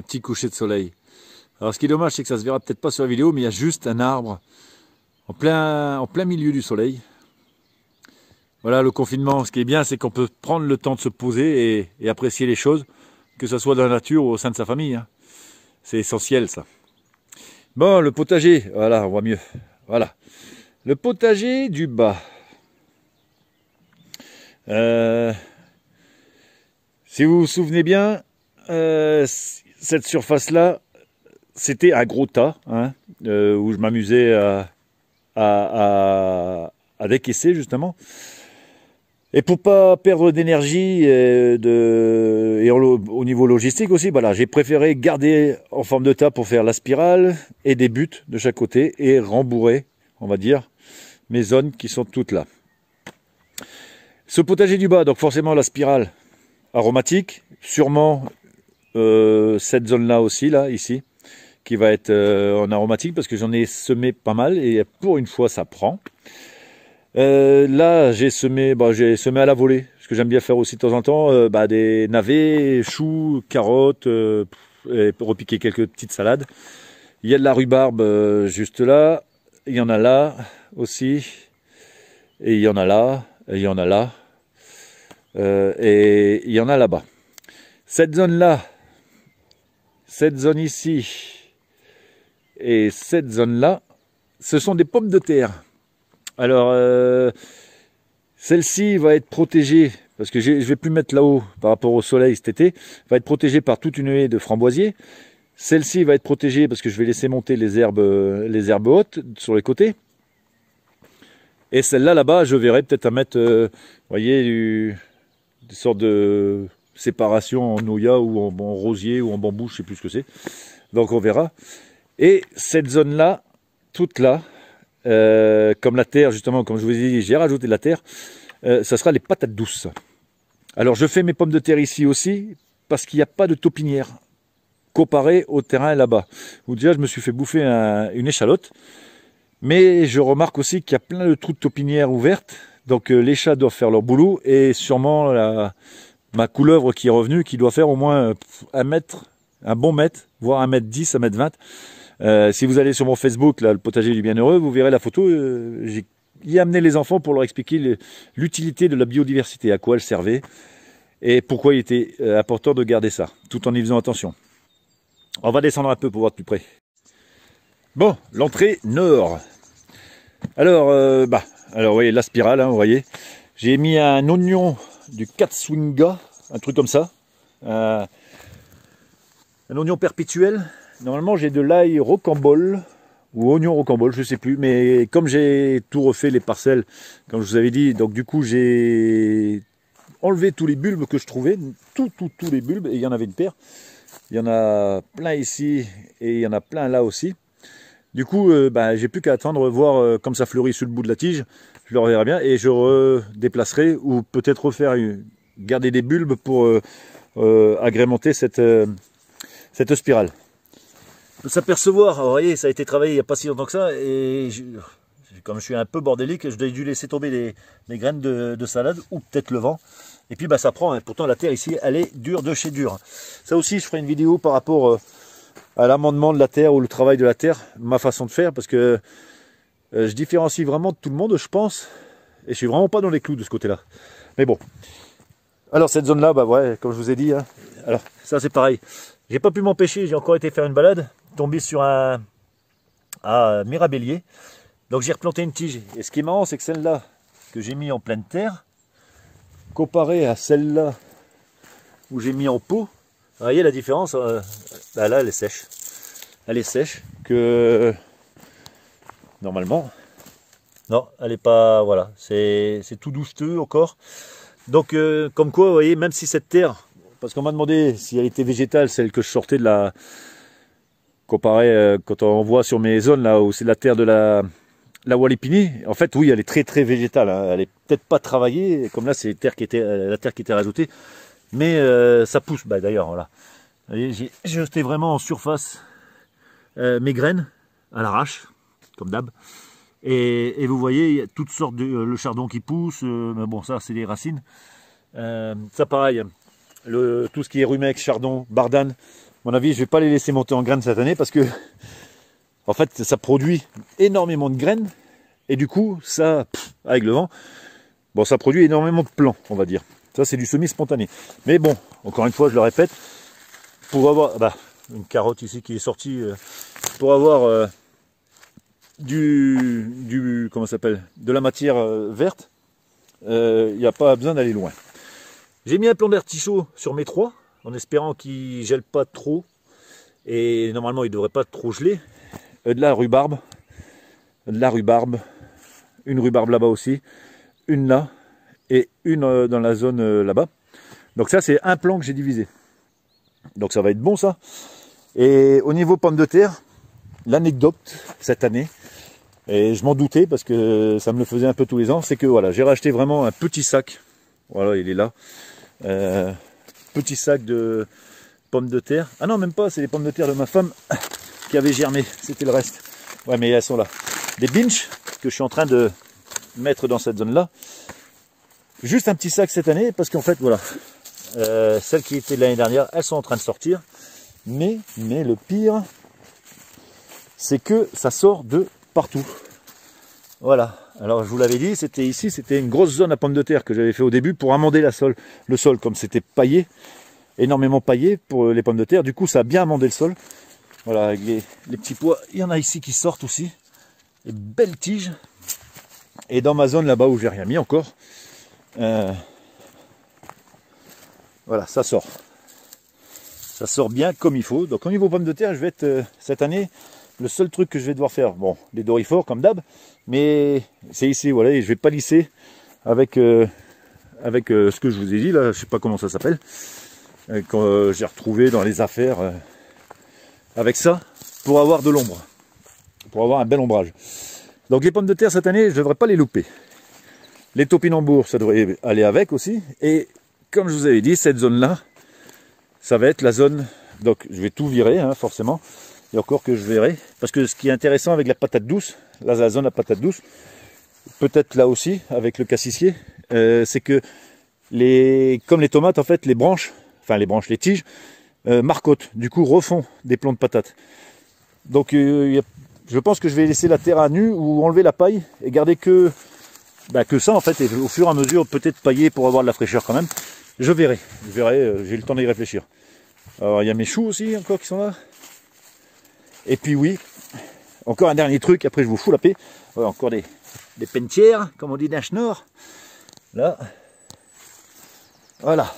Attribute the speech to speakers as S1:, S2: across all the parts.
S1: Un petit coucher de soleil. Alors ce qui est dommage, c'est que ça se verra peut-être pas sur la vidéo, mais il y a juste un arbre en plein milieu du soleil. Voilà le confinement. Ce qui est bien, c'est qu'on peut prendre le temps de se poser et apprécier les choses, que ce soit dans la nature ou au sein de sa famille. Hein. C'est essentiel ça. Bon, le potager, voilà, on voit mieux. Voilà. Le potager du bas. Si vous vous souvenez bien, cette surface-là, c'était un gros tas, hein, où je m'amusais à décaisser justement. Et pour pas perdre d'énergie au niveau logistique aussi, voilà, j'ai préféré garder en forme de tas pour faire la spirale et des buts de chaque côté et rembourrer, on va dire, mes zones qui sont toutes là. Ce potager du bas, donc forcément la spirale aromatique, sûrement cette zone-là aussi, là, ici, qui va être en aromatique parce que j'en ai semé pas mal et pour une fois ça prend. Là j'ai semé à la volée, parce que j'aime bien faire aussi de temps en temps des navets, choux, carottes, et repiquer quelques petites salades. Il y a de la rhubarbe juste là, il y en a là aussi, et il y en a là, et il y en a là, et il y en a là-bas. Cette zone-là, cette zone ici, et cette zone-là, ce sont des pommes de terre. Alors, celle-ci va être protégée, parce que je ne vais plus mettre là-haut par rapport au soleil cet été, va être protégée par toute une haie de framboisiers. Celle-ci va être protégée parce que je vais laisser monter les herbes hautes sur les côtés. Et celle-là, là-bas, je verrai peut-être à mettre, vous voyez, des sortes de séparation en noya ou en rosier ou en bambou, je ne sais plus ce que c'est. Donc on verra. Et cette zone-là, toute là, comme la terre, justement, comme je vous ai dit, j'ai rajouté de la terre, ça sera les patates douces. Alors je fais mes pommes de terre ici aussi, parce qu'il n'y a pas de taupinière, comparé au terrain là-bas, où déjà je me suis fait bouffer une échalote, mais je remarque aussi qu'il y a plein de trous de taupinière ouvertes, donc les chats doivent faire leur boulot, et sûrement ma couleuvre qui est revenue, qui doit faire au moins un mètre, un bon mètre, voire 1m10, 1m20. Si vous allez sur mon Facebook, là, le potager du bienheureux, vous verrez la photo. J'ai amené les enfants pour leur expliquer l'utilité de la biodiversité, à quoi elle servait et pourquoi il était important de garder ça, tout en y faisant attention. On va descendre un peu pour voir de plus près. Bon, l'entrée nord. Alors, vous voyez la spirale, hein, vous voyez. J'ai mis un oignon du Katswinga, un truc comme ça. Un oignon perpétuel. Normalement, j'ai de l'ail rocambole, ou oignon rocambole, je ne sais plus. Mais comme j'ai tout refait, les parcelles, comme je vous avais dit, donc du coup, j'ai enlevé tous les bulbes que je trouvais, tous les bulbes, et il y en avait une paire. Il y en a plein ici, et il y en a plein là aussi. Du coup, j'ai plus qu'à attendre, voir comme ça fleurit sur le bout de la tige. Je le reverrai bien, et je redéplacerai, ou peut-être refaire, garder des bulbes pour agrémenter cette spirale. On peut s'apercevoir, vous voyez, ça a été travaillé il n'y a pas si longtemps que ça, et comme je suis un peu bordélique, je dois dû laisser tomber les graines de salade, ou peut-être le vent, et puis ça prend, hein. Pourtant la terre ici, elle est dure de chez dur. Ça aussi, je ferai une vidéo par rapport à l'amendement de la terre, ou le travail de la terre, ma façon de faire, parce que je différencie vraiment de tout le monde, je pense, et je suis vraiment pas dans les clous de ce côté-là. Mais bon. Alors cette zone-là, ouais, comme je vous ai dit, hein, alors ça c'est pareil. J'ai pas pu m'empêcher, j'ai encore été faire une balade, tombé sur un mirabellier. Donc j'ai replanté une tige. Et ce qui est marrant, c'est que celle-là, que j'ai mis en pleine terre, comparée à celle-là, où j'ai mis en pot, vous voyez la différence, là elle est sèche. Elle est sèche, que normalement, non, elle est pas, voilà, c'est tout douceteux encore. Donc comme quoi, vous voyez, même si cette terre, parce qu'on m'a demandé si elle était végétale, celle que je sortais de la... Comparé, quand on voit sur mes zones, là où c'est la terre de la Walipini, en fait, oui, elle est très très végétale. Hein. Elle est peut-être pas travaillée, comme là, c'est la terre qui était rajoutée. Mais ça pousse, d'ailleurs, voilà. J'ai jeté vraiment en surface mes graines, à l'arrache, comme d'hab. Et vous voyez, il y a toutes sortes le chardon qui pousse, mais bon, ça, c'est des racines. Ça, pareil. Tout ce qui est rumex, chardon, bardane, mon avis, je vais pas les laisser monter en graines cette année parce que, en fait, ça produit énormément de graines. Et du coup, ça, avec le vent, bon, ça produit énormément de plants, on va dire. Ça, c'est du semi-spontané. Mais bon, encore une fois, je le répète, pour avoir une carotte ici qui est sortie, pour avoir comment ça s'appelle, de la matière verte, il n'y a pas besoin d'aller loin. J'ai mis un plan d'artichaut sur mes 3, en espérant qu'il ne gèle pas trop. Et normalement, il ne devrait pas trop geler. De la rhubarbe, une rhubarbe là-bas aussi, une là, et une dans la zone là-bas. Donc ça, c'est un plan que j'ai divisé. Donc ça va être bon, ça. Et au niveau pommes de terre, l'anecdote cette année, et je m'en doutais parce que ça me le faisait un peu tous les ans, c'est que voilà, j'ai racheté vraiment un petit sac. Voilà, il est là. Petit sac de pommes de terre. Ah non, même pas, c'est les pommes de terre de ma femme qui avaient germé. C'était le reste. Ouais, mais elles sont là. Des binges que je suis en train de mettre dans cette zone-là. Juste un petit sac cette année parce qu'en fait, voilà, celles qui étaient de l'année dernière, elles sont en train de sortir. Mais le pire, c'est que ça sort de partout. Voilà. Alors, je vous l'avais dit, c'était ici, c'était une grosse zone à pommes de terre que j'avais fait au début pour amender le sol, comme c'était paillé, énormément paillé pour les pommes de terre. Du coup, ça a bien amendé le sol. Voilà, avec les petits pois. Il y en a ici qui sortent aussi. Des belles tiges. Et dans ma zone là-bas où j'ai rien mis encore, voilà, ça sort. Ça sort bien comme il faut. Donc au niveau pommes de terre, je vais être cette année, le seul truc que je vais devoir faire, bon, les dorifores comme d'hab, mais c'est ici, voilà, et je vais pas lisser avec ce que je vous ai dit là, je sais pas comment ça s'appelle, quand j'ai retrouvé dans les affaires avec ça, pour avoir de l'ombre, pour avoir un bel ombrage. Donc les pommes de terre cette année, je ne devrais pas les louper. Les topinambours, ça devrait aller avec aussi. Et comme je vous avais dit, cette zone-là, ça va être la zone... Donc je vais tout virer, hein, forcément. Et encore que je verrai. Parce que ce qui est intéressant avec la patate douce, là, la zone à patate douce, peut-être là aussi, avec le cassissier, c'est que comme les tomates, en fait, les tiges, marcotent, du coup refont des plants de patates. Donc je pense que je vais laisser la terre à nu ou enlever la paille et garder que ça en fait, et au fur et à mesure peut-être pailler pour avoir de la fraîcheur quand même. Je verrai, j'ai le temps d'y réfléchir. Alors il y a mes choux aussi encore qui sont là. Et puis oui, encore un dernier truc, après je vous fous la paix. Ouais, encore des pentières, comme on dit d'un schnorr. Là. Voilà.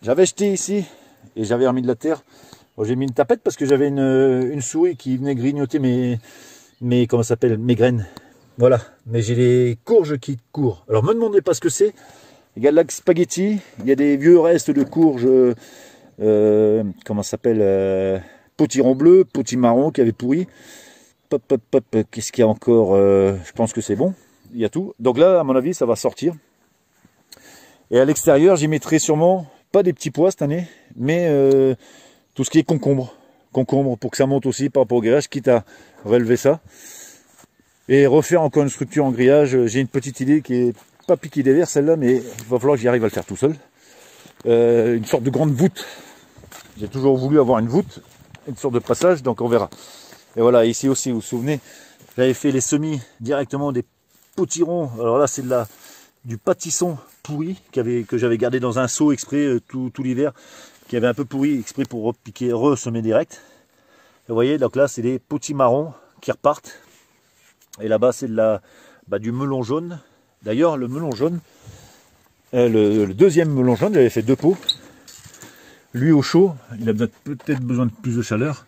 S1: J'avais jeté ici et j'avais remis de la terre. Bon, j'ai mis une tapette parce que j'avais une souris qui venait grignoter mes graines. Voilà. Mais j'ai les courges qui courent. Alors me demandez pas ce que c'est. Il y a de la spaghetti, il y a des vieux restes de courges, potiron bleu, potimarron qui avait pourri. Qu'est-ce qu'il y a encore? Je pense que c'est bon. Il y a tout. Donc là, à mon avis, ça va sortir. Et à l'extérieur, j'y mettrai sûrement pas des petits pois cette année, mais tout ce qui est concombre. Concombre pour que ça monte aussi par rapport au grillage, quitte à relever ça. Et refaire encore une structure en grillage. J'ai une petite idée qui est pas piquée des verres celle-là, mais il va falloir que j'y arrive à le faire tout seul. Une sorte de grande voûte. J'ai toujours voulu avoir une voûte, une sorte de passage, donc on verra. Et voilà, ici aussi, vous vous souvenez, j'avais fait les semis directement des potirons. Alors là, c'est du pâtisson pourri que j'avais gardé dans un seau exprès tout l'hiver, qui avait un peu pourri exprès pour repiquer, ressemer direct. Et vous voyez, donc là, c'est des potimarrons qui repartent. Et là-bas, c'est du melon jaune. D'ailleurs, le melon jaune, le deuxième melon jaune, j'avais fait 2 pots. Lui au chaud, il a peut-être besoin de plus de chaleur.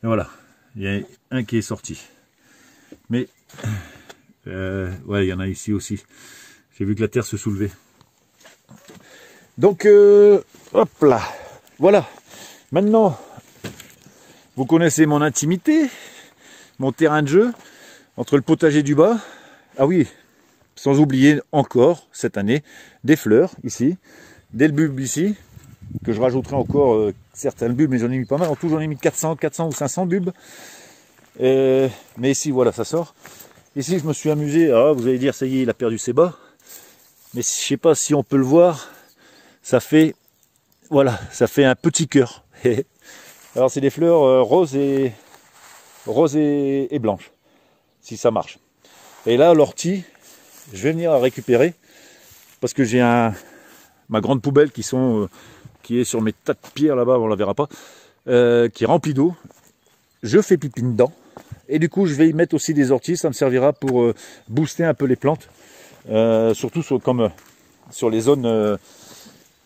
S1: Et voilà, il y a un qui est sorti. Mais, ouais, il y en a ici aussi. J'ai vu que la terre se soulevait. Donc, hop là, voilà. Maintenant, vous connaissez mon intimité, mon terrain de jeu, entre le potager du bas. Ah oui, sans oublier encore, cette année, des fleurs, ici, des bulbes ici, que je rajouterai encore certains bulbes, mais j'en ai mis pas mal. En tout, j'en ai mis 400 ou 500 bulbes. Mais ici, voilà, ça sort. Ici, je me suis amusé. Alors, vous allez dire, ça y est, il a perdu ses bas. Mais je sais pas si on peut le voir. Ça fait Voilà, ça fait un petit cœur. Alors c'est des fleurs roses et blanches, si ça marche. Et là, l'ortie, je vais venir la récupérer parce que j'ai ma grande poubelle qui est sur mes tas de pierres là-bas, on la verra pas, qui est remplie d'eau. Je fais pipi dedans et du coup je vais y mettre aussi des orties. Ça me servira pour booster un peu les plantes, surtout sur les zones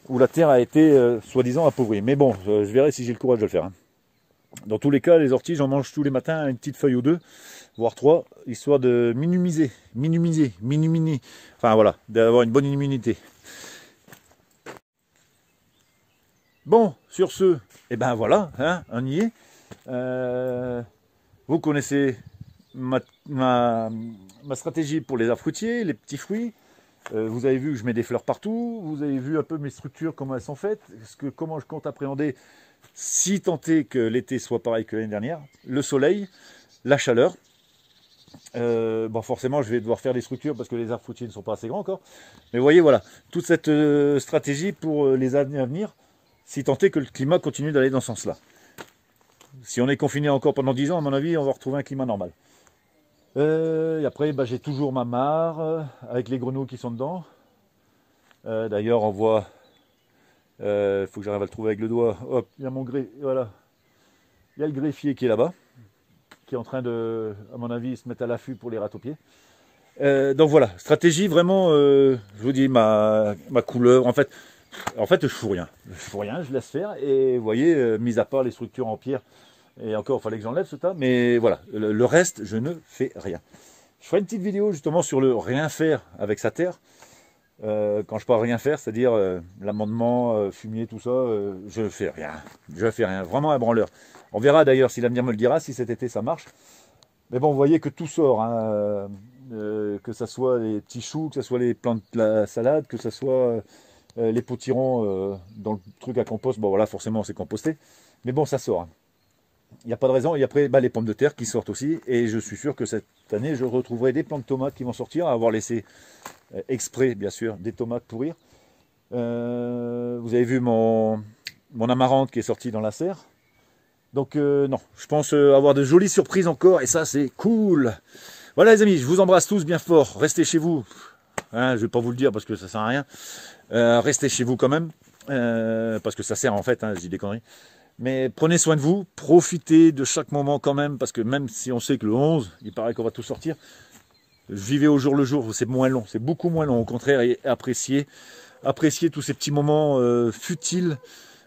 S1: où la terre a été soi-disant appauvrie. Mais bon, je verrai si j'ai le courage de le faire. Hein. Dans tous les cas, les orties, j'en mange tous les matins une petite feuille ou deux, voire trois, histoire de minimiser, enfin voilà, d'avoir une bonne immunité. Bon, sur ce, et ben voilà, hein, on y est. Vous connaissez ma stratégie pour les arbres fruitiers, les petits fruits. Vous avez vu que je mets des fleurs partout. Vous avez vu un peu mes structures, comment elles sont faites. Comment je compte appréhender, si tant est que l'été soit pareil que l'année dernière. Le soleil, la chaleur. Bon, forcément, je vais devoir faire des structures parce que les arbres fruitiers ne sont pas assez grands encore. Mais vous voyez, voilà, toute cette stratégie pour les années à venir, si tant est que le climat continue d'aller dans ce sens-là. Si on est confiné encore pendant 10 ans, à mon avis, on va retrouver un climat normal. Et après, bah, j'ai toujours ma mare avec les grenouilles qui sont dedans. D'ailleurs, on voit... Il faut que j'arrive à le trouver avec le doigt. Hop, il y a mon voilà. Il y a le greffier qui est là-bas, qui est en train de, à mon avis, se mettre à l'affût pour les rats-aux-pieds. Donc voilà, stratégie vraiment, je vous dis, ma couleur. En fait, je fous rien. Je laisse faire. Et vous voyez, mis à part les structures en pierre, et encore, il fallait que j'enlève ce tas. Mais voilà, le reste, je ne fais rien. Je ferai une petite vidéo justement sur le rien faire avec sa terre. Quand je parle rien faire, c'est-à-dire l'amendement, fumier, tout ça, je fais rien. Je fais rien. Vraiment un branleur. On verra d'ailleurs si l'avenir me le dira, si cet été ça marche. Mais bon, vous voyez que tout sort. Hein, que ce soit les petits choux, que ce soit les plantes de la salade, que ce soit les potirons dans le truc à compost. Bon voilà, forcément c'est composté. Mais bon, ça sort. Hein. Il n'y a pas de raison. Et après, bah, les pommes de terre qui sortent aussi. Et je suis sûr que cette année, je retrouverai des plantes de tomates qui vont sortir, à avoir laissé exprès, bien sûr, des tomates pourrir. Vous avez vu mon amarante qui est sorti dans la serre. Donc non, je pense avoir de jolies surprises encore. Et ça, c'est cool. Voilà les amis, je vous embrasse tous bien fort. Restez chez vous. Hein, je ne vais pas vous le dire parce que ça ne sert à rien. Restez chez vous quand même. Parce que ça sert en fait, hein, je dis des conneries. Mais prenez soin de vous, profitez de chaque moment quand même, parce que même si on sait que le 11, il paraît qu'on va tout sortir, vivez au jour le jour, c'est moins long, c'est beaucoup moins long, au contraire, et appréciez tous ces petits moments futiles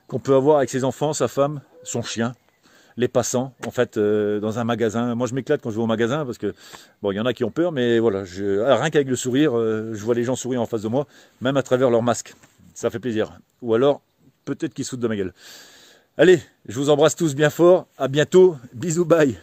S1: qu'on peut avoir avec ses enfants, sa femme, son chien, les passants, en fait, dans un magasin. Moi je m'éclate quand je vais au magasin, parce que, bon, il y en a qui ont peur, mais voilà, rien qu'avec le sourire, je vois les gens sourire en face de moi, même à travers leur masque, ça fait plaisir. Ou alors, peut-être qu'ils se foutent de ma gueule. Allez, je vous embrasse tous bien fort, à bientôt, bisous, bye.